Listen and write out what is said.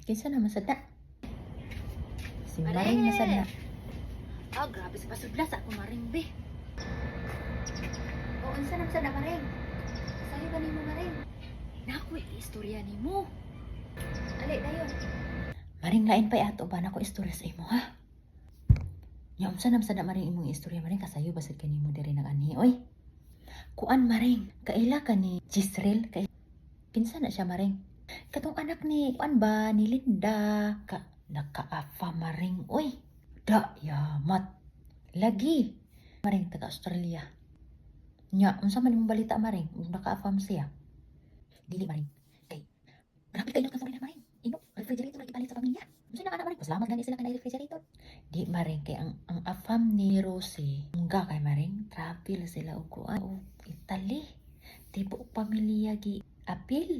Kinsa na masada? Si Pare! Maring masada. Ah, grabe sa pasudla sa akong maring be. O, unsa na sa maring? Sa'yo ba nimo maring? Naku, istorya nimo. Ali, dayon. Maring lain pa ato ba na ko istorya sa imo ha? Nya unsa na masada maring imong istorya maring kasayo basad kanimo diri nang anhi oy. Kuan maring, kaila ka ni Jisrel kay kinsa na siya maring? Katong anak ni kuan ba ni Linda ka naka-afa maring oy. Da yamat. Lagi maring taga Australia. Nya unsa man imong balita maring? Ug naka-afam siya. Dili maring. Kay grabe kayo ka foreigner maring. Ino, refrigerator lagi palit sa pamilya. Unsa na ana maring? Pasalamat gani sila kanay refrigerator. Di maring kay ang afam ni Rosie, nga kay maring travel sila og kuan og Italy. Tibo pamilya gi apil.